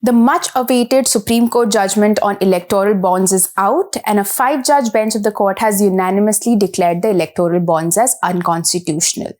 The much-awaited Supreme Court judgment on electoral bonds is out, and a 5-judge bench of the court has unanimously declared the electoral bonds as unconstitutional.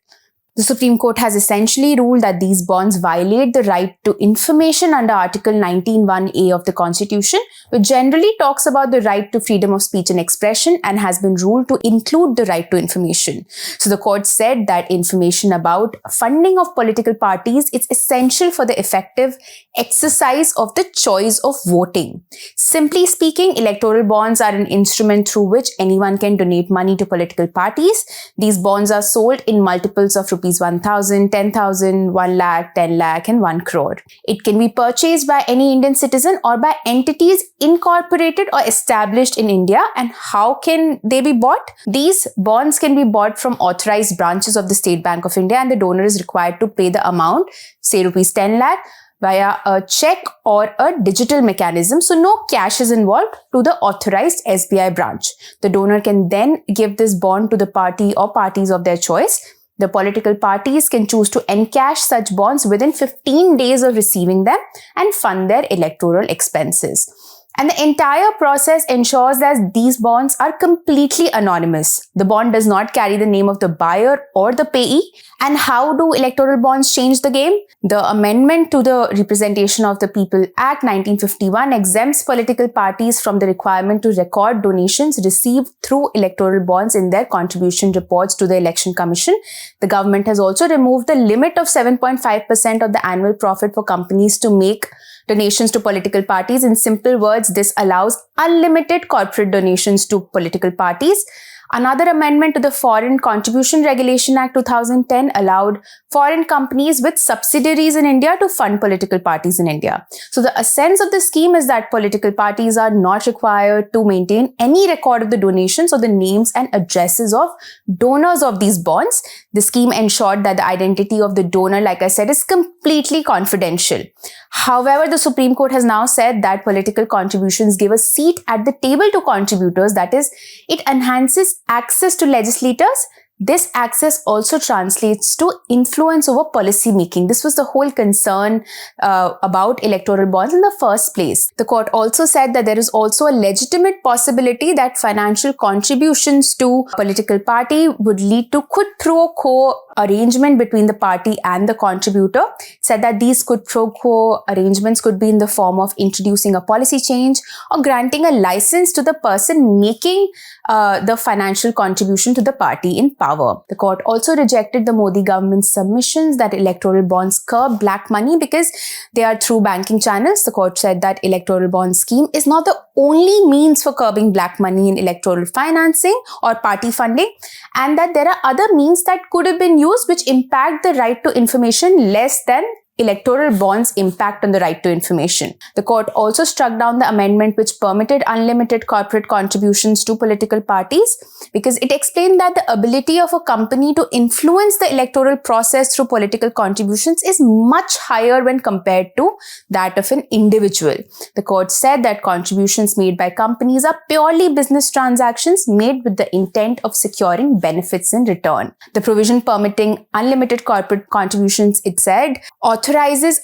The Supreme Court has essentially ruled that these bonds violate the right to information under Article 19(1)(a) of the Constitution, which generally talks about the right to freedom of speech and expression and has been ruled to include the right to information. So the court said that information about funding of political parties is essential for the effective exercise of the choice of voting. Simply speaking, electoral bonds are an instrument through which anyone can donate money to political parties. These bonds are sold in multiples of rupees 1,000, 10,000, 1 lakh, 10 lakh and 1 crore. It can be purchased by any Indian citizen or by entities incorporated or established in India. And how can they be bought? These bonds can be bought from authorized branches of the State Bank of India, and the donor is required to pay the amount, say rupees 10 lakh, via a check or a digital mechanism. So no cash is involved, to the authorized SBI branch. The donor can then give this bond to the party or parties of their choice. The political parties can choose to encash such bonds within 15 days of receiving them and fund their electoral expenses. And the entire process ensures that these bonds are completely anonymous. The bond does not carry the name of the buyer or the payee. And how do electoral bonds change the game? The amendment to the Representation of the People Act 1951 exempts political parties from the requirement to record donations received through electoral bonds in their contribution reports to the Election Commission. The government has also removed the limit of 7.5% of the annual profit for companies to make donations to political parties. In simple words, this allows unlimited corporate donations to political parties. Another amendment to the Foreign Contribution Regulation Act 2010 allowed foreign companies with subsidiaries in India to fund political parties in India. So the essence of the scheme is that political parties are not required to maintain any record of the donations or the names and addresses of donors of these bonds. The scheme ensured that the identity of the donor, like I said, is completely confidential. However, the Supreme Court has now said that political contributions give a seat at the table to contributors. That is, it enhances access to legislators. This access also translates to influence over policy making. This was the whole concern about electoral bonds in the first place. The court also said that there is also a legitimate possibility that financial contributions to a political party would lead to quid pro quo arrangement between the party and the contributor. It said that these quid pro quo arrangements could be in the form of introducing a policy change or granting a license to the person making the financial contribution to the party in power. The court also rejected the Modi government's submissions that electoral bonds curb black money because they are through banking channels. The court said that electoral bond scheme is not the only means for curbing black money in electoral financing or party funding, and that there are other means that could have been used which impact the right to information less than electoral bonds' impact on the right to information. The court also struck down the amendment which permitted unlimited corporate contributions to political parties because it explained that the ability of a company to influence the electoral process through political contributions is much higher when compared to that of an individual. The court said that contributions made by companies are purely business transactions made with the intent of securing benefits in return. The provision permitting unlimited corporate contributions, it said, authorizes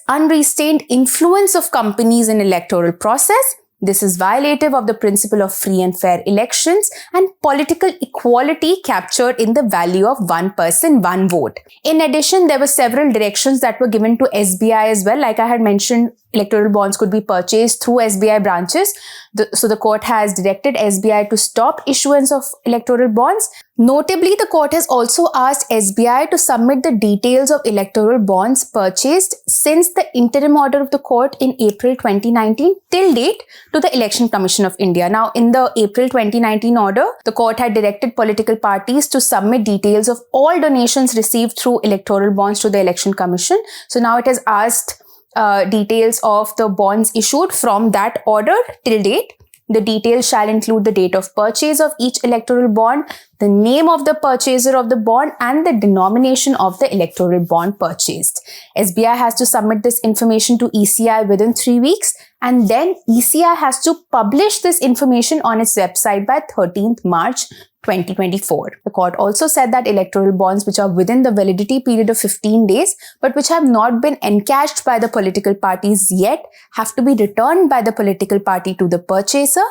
unrestrained influence of companies in electoral process. This is violative of the principle of free and fair elections and political equality captured in the value of one person, one vote. In addition, there were several directions that were given to SBI as well. Like I had mentioned, electoral bonds could be purchased through SBI branches. So the court has directed SBI to stop issuance of electoral bonds. Notably, the court has also asked SBI to submit the details of electoral bonds purchased since the interim order of the court in April 2019 till date to the Election Commission of India. Now, in the April 2019 order, the court had directed political parties to submit details of all donations received through electoral bonds to the Election Commission. So now it has asked details of the bonds issued from that order till date. The details shall include the date of purchase of each electoral bond, the name of the purchaser of the bond, and the denomination of the electoral bond purchased. SBI has to submit this information to ECI within 3 weeks, and then ECI has to publish this information on its website by 13th March 2024. The court also said that electoral bonds which are within the validity period of 15 days but which have not been encashed by the political parties yet have to be returned by the political party to the purchaser.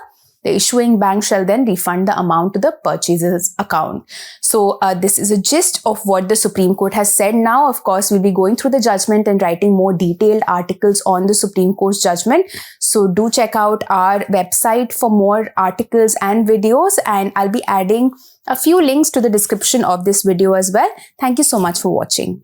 The issuing bank shall then refund the amount to the purchaser's account. So this is a gist of what the Supreme Court has said now. Of course, we'll be going through the judgment and writing more detailed articles on the Supreme Court's judgment. So do check out our website for more articles and videos, and I'll be adding a few links to the description of this video as well. Thank you so much for watching.